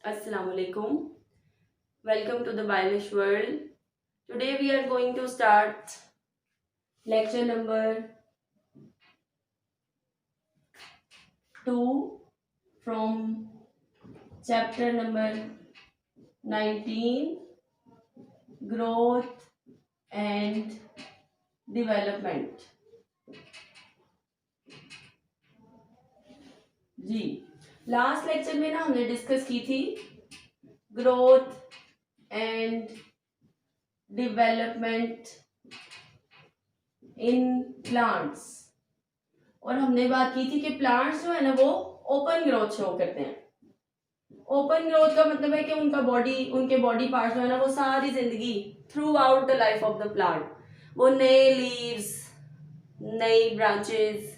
Assalamu alaikum. Welcome to the Biolish world. Today we are going to start lecture number 2 from chapter number 19, Growth and Development. जी, last lecture में ना हमने discuss की थी growth and development in plants, और हमने बात की थी कि प्लांट्स जो है ना वो ओपन ग्रोथ शो करते हैं। ओपन ग्रोथ का मतलब है कि उनके बॉडी पार्ट्स जो है ना वो सारी जिंदगी through out the life of the plant वो नए लीव्स, नई ब्रांचेस,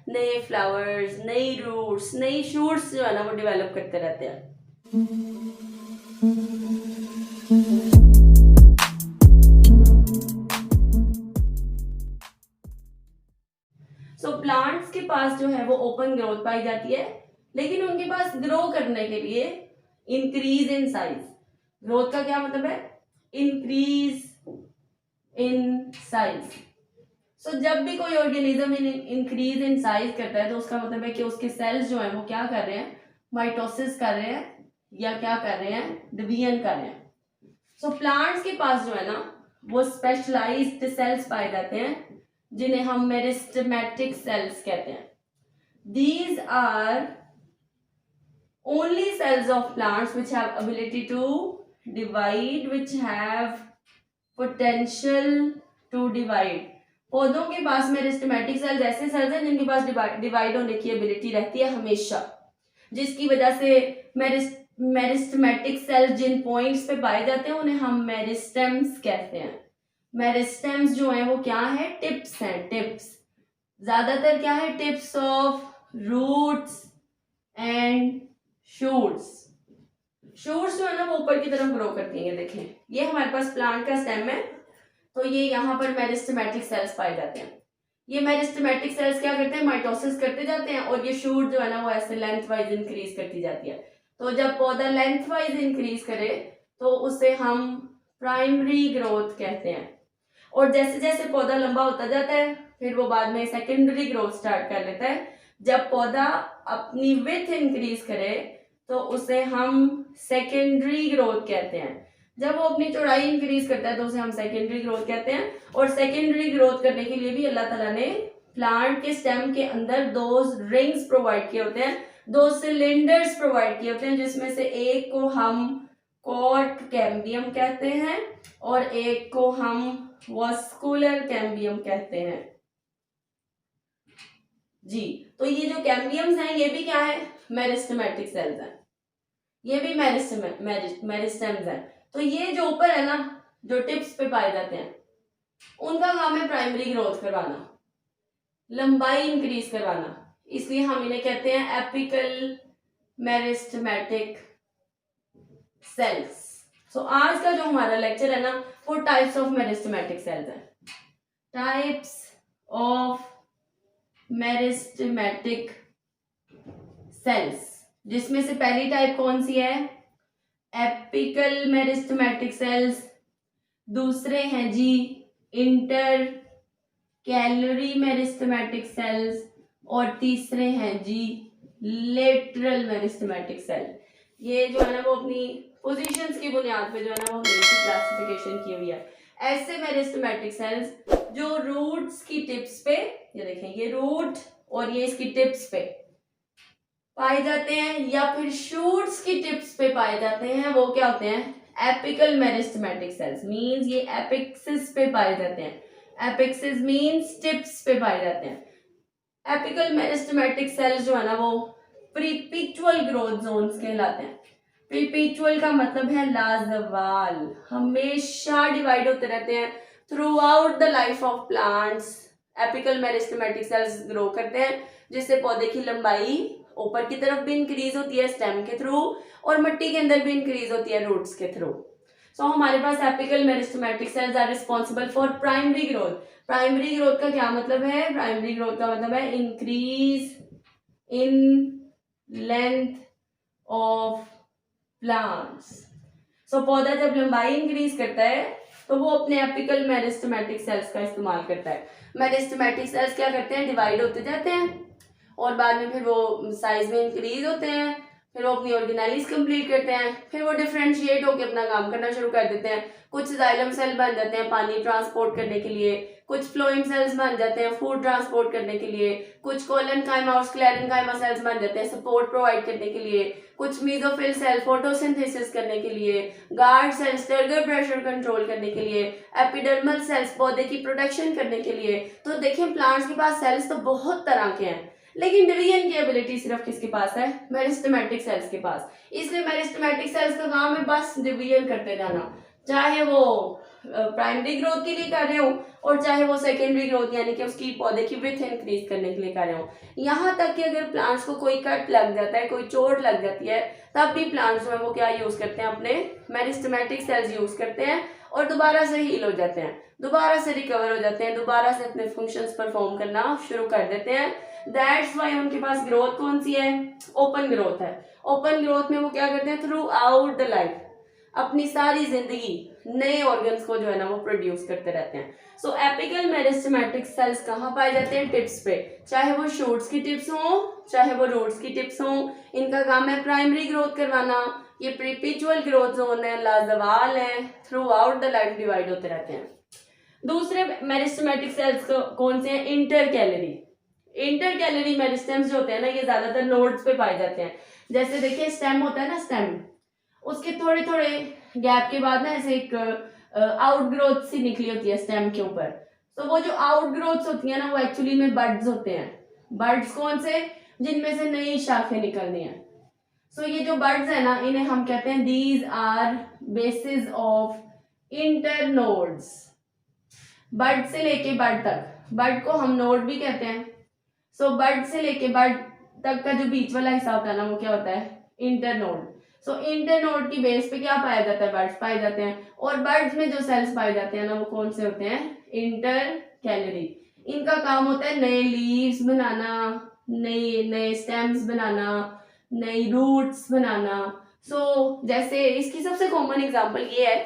नए फ्लावर्स, नई रूट्स, नई शूट्स जो है ना वो डेवलप करते रहते हैं। प्लांट्स के पास जो है वो ओपन ग्रोथ पाई जाती है, लेकिन उनके पास ग्रो करने के लिए इंक्रीज इन साइज। ग्रोथ का क्या मतलब है? Increase in size. सो जब भी कोई ऑर्गेनिज्म इंक्रीज इन साइज करता है तो उसका मतलब है कि उसके सेल्स जो है वो क्या कर रहे हैं? माइटोसिस कर रहे हैं या क्या कर रहे हैं? डिवीजन कर रहे हैं। सो प्लांट्स के पास जो है ना वो स्पेशलाइज्ड सेल्स पाए जाते हैं जिन्हें हम मेरिस्टेमेटिक सेल्स कहते हैं। These are only cells of plants which have ability to divide, which have potential to divide. पौधों के पास मेरिस्टेमेटिक सेल्स ऐसे सेल्स हैं जिनके पास डिवाइड होने की एबिलिटी रहती है हमेशा, जिसकी वजह से मेरिस्टेमेटिक सेल्स जिन पॉइंट्स पे पाए जाते हैं उन्हें हम मेरिस्टेम्स कहते हैं। मेरिस्टेम्स जो है वो क्या है? टिप्स हैं, टिप्स। ज्यादातर क्या है? Tips of roots and shoots. Shoots जो है ना वो ऊपर की तरफ ग्रो करती हैं। देखें, ये हमारे पास प्लांट का स्टेम है, तो ये यहाँ पर मेरिस्टेमेटिक सेल्स पाए जाते हैं। ये मेरिस्टेमेटिक सेल्स क्या करते हैं? माइटोसिस करते जाते हैं, और ये शूट जो है ना वो ऐसे लेंथ वाइज इंक्रीज करती जाती है। तो जब पौधा लेंथ वाइज इंक्रीज करे तो उसे हम प्राइमरी ग्रोथ कहते हैं, और जैसे जैसे पौधा लंबा होता जाता है फिर वो बाद में सेकेंडरी ग्रोथ स्टार्ट कर लेता है। जब पौधा अपनी विड्थ इंक्रीज करे तो उसे हम सेकेंडरी ग्रोथ कहते हैं। जब वो अपनी चौड़ाई इंक्रीज करता है तो उसे हम सेकेंडरी ग्रोथ कहते हैं। और सेकेंडरी ग्रोथ करने के लिए भी अल्लाह ताला ने प्लांट के स्टेम के अंदर दो रिंग्स प्रोवाइड किए होते हैं, दो सिलेंडर्स प्रोवाइड किए होते हैं, जिसमें से एक को हम कॉर्क कैम्बियम कहते हैं और एक को हम वास्कुलर कैम्बियम कहते हैं। जी, तो ये जो कैम्बियम्स हैं ये भी क्या है? मेरिस्टेमेटिक सेल्स हैं, ये भी मेरिस्टेम्स हैं। तो ये जो ऊपर है ना, जो टिप्स पे पाए जाते हैं, उनका काम है प्राइमरी ग्रोथ करवाना, लंबाई इंक्रीज करवाना, इसलिए हम इन्हें कहते हैं एपिकल मेरिस्टेमेटिक सेल्स। सो आज का जो हमारा लेक्चर है ना वो टाइप्स ऑफ मेरिस्टेमेटिक सेल्स है। टाइप्स ऑफ मेरिस्टेमेटिक सेल्स, जिसमें से पहली टाइप कौन सी है? Apical meristematic sales. दूसरे हैं जी इंटर कैलोरी मेरिस्टेमेटिक सेल्स, और तीसरे हैं जी लेटरल मेरिस्टेमेटिक सेल। ये जो है ना वो अपनी पोजीशंस की बुनियाद पे जो है ना वो क्लासिफिकेशन की हुई है। ऐसे मेरिस्टेमेटिक सेल्स जो रूट्स की टिप्स पे, ये देखें ये रूट और ये इसकी टिप्स पे पाए जाते हैं, या फिर शूट्स की टिप्स पे पाए जाते हैं, वो क्या होते हैं? Apical meristematic sales. मींस ये एपिक्सिस पे पाए जाते हैं। एपिक्सिस मींस टिप्स पे पाए जाते हैं। एपिकल मेरिस्टेमेटिक सेल्स जो है ना वो प्रीपिक्चुअल ग्रोथ जोन्स कहलाते हैं। प्रीपिक्चुअल का मतलब है लाजवाल, हमेशा डिवाइड होते रहते हैं through out the life of plants. Apical meristematic cells grow करते हैं जिससे पौधे की लंबाई ऊपर की तरफ भी इंक्रीज होती है स्टेम के थ्रू, और मिट्टी के अंदर भी इंक्रीज होती है रूट्स के थ्रू। सो हमारे पास apical meristematic cells are responsible for primary growth. Primary growth का क्या मतलब है? प्राइमरी ग्रोथ का मतलब है increase in length of plants. So पौधा जब लंबाई इंक्रीज करता है तो वो अपने एपिकल मेरिस्टेमेटिक सेल्स का इस्तेमाल करता है। मेरिस्टेमेटिक सेल्स क्या करते हैं, डिवाइड होते जाते हैं और बाद में फिर वो साइज में इंक्रीज होते हैं, फिर वो अपनी ऑर्गेनाइज कंप्लीट करते हैं, फिर वो डिफरेंशिएट होकर अपना काम करना शुरू कर देते हैं। कुछ जाइलम सेल बन जाते हैं पानी ट्रांसपोर्ट करने के लिए, कुछ फ्लोएम सेल्स बन जाते हैं फूड ट्रांसपोर्ट करने के लिए, कुछ कोलेनकाइमा और स्क्लेरेनकाइमा सेल्स बन जाते हैं सपोर्ट प्रोवाइड करने के लिए, कुछ मेसोफिल सेल फोटोसिंथेसिस करने के लिए, guard cells turgor pressure control करने के लिए, एपिडर्मल सेल्स पौधे की प्रोटेक्शन करने के लिए। तो देखिए प्लांट्स के पास सेल्स तो बहुत तरह के हैं, लेकिन डिवीजन की एबिलिटी सिर्फ किसके पास है, मेरिस्टेमेटिक सेल्स के पास। इसलिए मेरिस्टेमेटिक सेल्स का काम है बस डिवीजन करते जाना, चाहे वो प्राइमरी ग्रोथ के लिए कर रहे हो और चाहे वो सेकेंडरी ग्रोथ यानी कि उसकी पौधे की विड्थ इंक्रीज करने के लिए कर रहे हो। यहाँ तक कि अगर प्लांट्स को कोई कट लग जाता है, कोई चोट लग जाती है, तब भी प्लांट्स जो है वो क्या यूज करते हैं, अपने मेरिस्टेमेटिक सेल्स यूज करते हैं और दोबारा से हील हो जाते हैं, दोबारा से रिकवर हो जाते हैं, दोबारा से अपने फंक्शंस परफॉर्म करना शुरू कर देते हैं। दैट्स वाई उनके पास ग्रोथ कौन सी है, ओपन ग्रोथ है। ओपन ग्रोथ में वो क्या करते हैं, थ्रू आउट द लाइफ अपनी सारी जिंदगी नए ऑर्गन्स को जो है ना वो प्रोड्यूस करते रहते हैं। सो एपिकल मेरिस्टेमेटिक सेल्स कहाँ पाए जाते हैं, टिप्स पे, चाहे वो शूट्स की टिप्स हो चाहे वो रूट्स की टिप्स हो। इनका काम है प्राइमरी ग्रोथ करवाना। ये प्रीपिचुअल ग्रोथ जोन है, लाजवाल है, through out the life divide होते रहते हैं। दूसरे मेरिस्टेमेटिक सेल्स कौन से हैं, inter calorie. Inter calorie meristems जो होते हैं ना ये ज्यादातर नोड्स पे पाए जाते हैं। जैसे देखिए स्टेम होता है ना, स्टेम उसके थोड़े थोड़े गैप के बाद ना ऐसे एक आउटग्रोथ सी निकली होती है स्टेम के ऊपर। तो वो जो आउटग्रोथ्स होती है ना वो एक्चुअली में बड्स होते हैं। बड्स कौन से, जिनमें से नई शाखें निकलनी है। सो ये जो बड्स है ना इन्हें हम कहते हैं these are basis of internodes. Bud से लेके बड तक, बड को हम नोड भी कहते हैं। सो बड से लेके बड तक का जो बीच वाला हिस्सा होता है ना वो क्या होता है, इंटरनोड। सो इंटरनोड की बेस पे क्या पाया जाता है, बर्ड्स पाए जाते हैं। और बर्ड्स में जो सेल्स पाए जाते हैं ना वो कौन से होते हैं, इंटर कैलरी। इनका काम होता है नए लीव्स बनाना, नए नए स्टेम्स बनाना, नई रूट्स बनाना। सो जैसे इसकी सबसे कॉमन एग्जांपल ये है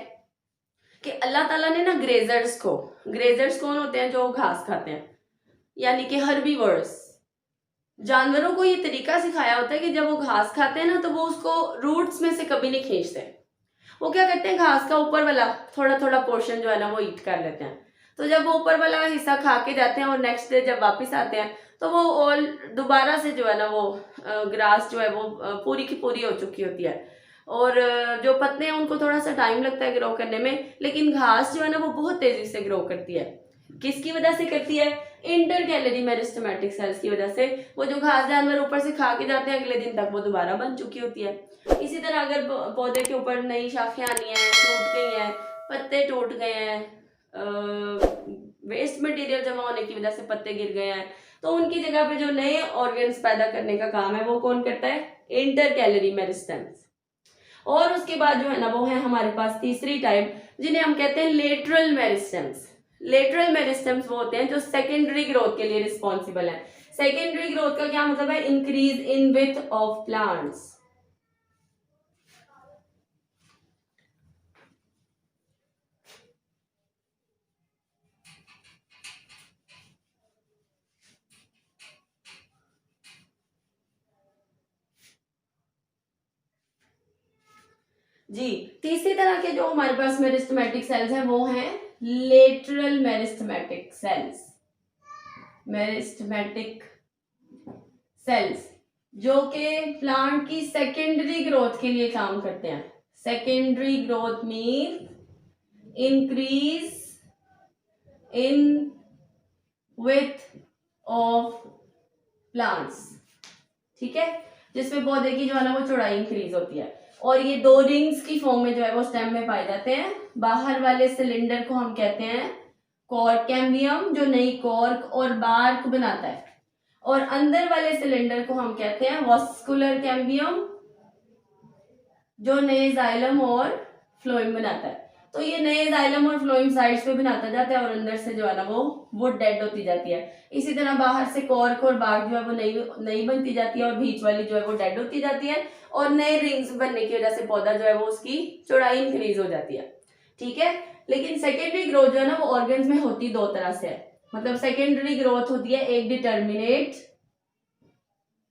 कि अल्लाह ताला ने ना ग्रेजर्स कौन होते हैं, जो घास खाते हैं, यानी कि हर्बीवर्स। जानवरों को ये तरीका सिखाया होता है कि जब वो घास खाते हैं ना तो वो उसको रूट्स में से कभी नहीं खींचते। वो क्या करते हैं, घास का ऊपर वाला थोड़ा थोड़ा पोर्शन जो है ना वो ईट कर लेते हैं। तो जब वो ऊपर वाला हिस्सा खा के जाते हैं और नेक्स्ट डे जब वापस आते हैं तो वो ऑल दोबारा से जो है ना वो ग्रास जो है वो पूरी की पूरी हो चुकी होती है। और जो पत्ते हैं उनको थोड़ा सा टाइम लगता है ग्रो करने में, लेकिन घास जो है ना वो बहुत तेजी से ग्रो करती है। किसकी वजह से करती है, इंटर कैलरी मेरिस्टेमेटिक सेल्स की वजह से। वो जो घास जानवर ऊपर से खा के जाते हैं अगले दिन तक वो दोबारा बन चुकी होती है। इसी तरह अगर पौधे के ऊपर नई शाखें आनी है, टूट गई हैं, पत्ते टूट गए हैं, वेस्ट मटेरियल जमा होने की वजह से पत्ते गिर गए हैं, तो उनकी जगह पे जो नए ऑर्गन्स पैदा करने का काम है वो कौन करता है, इंटर कैलरी मेरिस्टेम्स। और उसके बाद जो है ना वो है हमारे पास तीसरी टाइप, जिन्हें हम कहते हैं लेटरल मेरिस्टेम्स। लेटरल मेरिस्टेम्स वो होते हैं जो सेकेंडरी ग्रोथ के लिए रिस्पॉन्सिबल है। सेकेंडरी ग्रोथ का क्या मतलब है, increase in width of plants. जी, तीसरी तरह के जो हमारे पास मेरिस्टेमेटिक सेल्स हैं वो हैं lateral meristematic cells. Meristematic cells जो कि प्लांट की सेकेंडरी ग्रोथ के लिए काम करते हैं। Secondary growth mean increase in width of plants, ठीक है, जिसमें पौधे की जो है ना वो चौड़ाई इंक्रीज होती है। और ये दो रिंग्स की फॉर्म में जो है वो स्टेम में पाए जाते हैं। बाहर वाले सिलेंडर को हम कहते हैं कॉर्क कैम्बियम, जो नई कॉर्क और बार्क बनाता है, और अंदर वाले सिलेंडर को हम कहते हैं वास्कुलर कैम्बियम, जो नए जाइलम और फ्लोएम बनाता है। तो ये नए जाइलम और फ्लोएम साइड्स पे बनाता जाता है और अंदर से जो है ना वो डेड होती जाती है। इसी तरह बाहर से कॉर्क और बाग जो है वो नई बनती जाती है और बीच वाली जो है वो डेड होती जाती है और नए रिंग्स बनने की वजह से पौधा जो है वो उसकी चौड़ाई इंक्रीज हो जाती है। ठीक है, लेकिन सेकेंडरी ग्रोथ जो है ना वो ऑर्गन्स में होती दो तरह से है। मतलब सेकेंडरी ग्रोथ होती है एक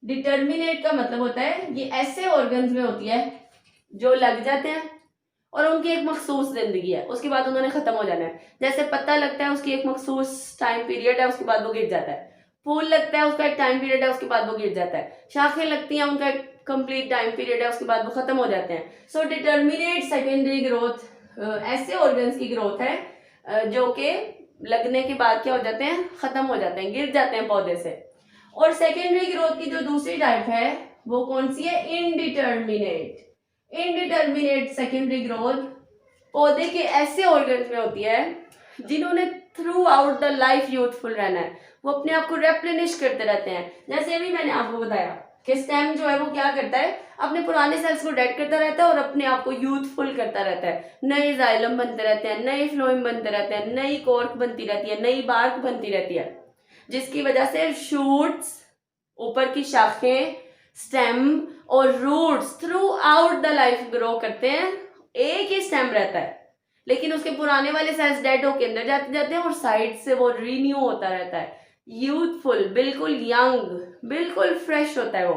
डिटर्मिनेट का मतलब होता है ये ऐसे ऑर्गन्स में होती है जो लग जाते हैं और उनकी एक मखसूस जिंदगी है, उसके बाद उन्होंने खत्म हो जाना है। जैसे पत्ता लगता है उसकी एक मखसूस टाइम पीरियड है, उसके बाद वो गिर जाता है। फूल लगता है उसका एक टाइम पीरियड है, उसके बाद वो गिर जाता है। शाखें लगती हैं उनका एक कंप्लीट टाइम पीरियड है, उसके बाद वो खत्म हो जाते हैं। सो डिटर्मिनेट सेकेंडरी ग्रोथ ऐसे ऑर्गन्स की ग्रोथ है जो कि लगने के बाद क्या हो जाते हैं, खत्म हो जाते हैं, गिर जाते हैं पौधे से। और सेकेंडरी ग्रोथ की जो दूसरी टाइप है वो कौन सी है, इनडिटर्मिनेट सेकेंडरी ग्रोथ पौधे के ऐसे ऑर्गन्स में होती है जिन्होंने through out the life youthful रहना है, वो अपने आप को रेप्लेनिश करते रहते हैं। जैसे अभी मैंने आपको बताया कि स्टेम जो है वो क्या करता है, अपने पुराने सेल्स को डेड करता रहता है और अपने आप को यूथफुल करता रहता है। नए जाइलम बनते रहते हैं, नए फ्लोएम बनते रहते हैं, नई कॉर्क बनती रहती है, नई बार्क बनती रहती है, जिसकी वजह से शूट्स, ऊपर की शाखें, स्टेम और roots throughout the life grow करते हैं। एक ही स्टेम रहता है लेकिन उसके पुराने वाले सेल्स डेड होके अंदर जाते हैं और साइड से वो रीन्यू होता रहता है, यूथफुल, बिल्कुल यंग, बिल्कुल फ्रेश होता है वो।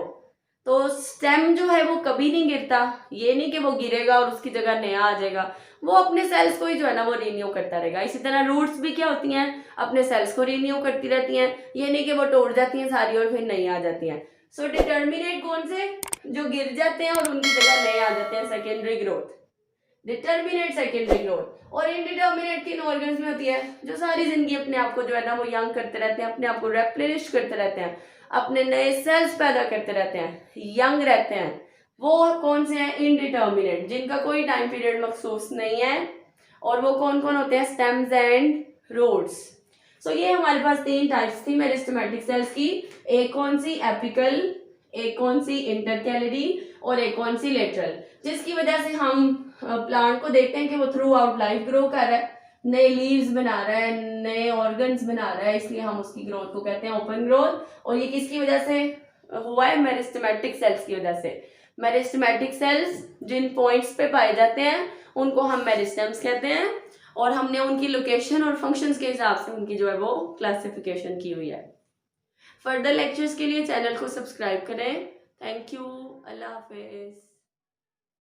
तो स्टेम जो है वो कभी नहीं गिरता, ये नहीं कि वो गिरेगा और उसकी जगह नया आ जाएगा, वो अपने सेल्स को ही जो है ना वो रीन्यू करता रहेगा। इसी तरह रूट्स भी क्या होती हैं, अपने सेल्स को रीन्यू करती रहती हैं, ये नहीं कि वो तोड़ जाती हैं सारी और फिर नई आ जाती हैं। सो डिटर्मिनेट कौन से, जो गिर जाते हैं और उनकी जगह नए आ जाते हैं, secondary growth, determinate secondary growth. और इनडिटर्मिनेट किन ऑर्गन्स में होती है, जो सारी जिंदगी अपने आप को जो है ना वो यंग करते रहते हैं, अपने आप को रेप्लेनिश करते रहते हैं, अपने नए सेल्स पैदा करते रहते हैं, यंग रहते हैं। वो कौन से हैं, इनडिटर्मिनेट, जिनका कोई टाइम पीरियड मखसूस नहीं है। और वो कौन कौन होते हैं, स्टेम्स एंड रूट्स। सो ये हमारे पास तीन टाइप्स थी मेरिस्टेमेटिक सेल्स की, एक कौन सी, एपिकल, एक कौन सी, इंटरकैलरी, और एक कौन सी, लेटरल, जिसकी वजह से हम प्लांट को देखते हैं कि वो थ्रू आउट लाइफ ग्रो कर रहा है, नए लीव्स बना रहा है, नए ऑर्गन्स बना रहा है, इसलिए हम उसकी ग्रोथ को कहते हैं ओपन ग्रोथ। और ये किसकी वजह से हुआ है, मेरिस्टेमेटिक सेल्स की वजह से। मेरिस्टेमेटिक सेल्स जिन पॉइंट्स पे पाए जाते हैं उनको हम मेरिस्टेम्स कहते हैं और हमने उनकी लोकेशन और फंक्शंस के हिसाब से उनकी जो है वो क्लासिफिकेशन की हुई है। फर्दर लेक्चर्स के लिए चैनल को सब्सक्राइब करें। Thank you, Allah Hafiz.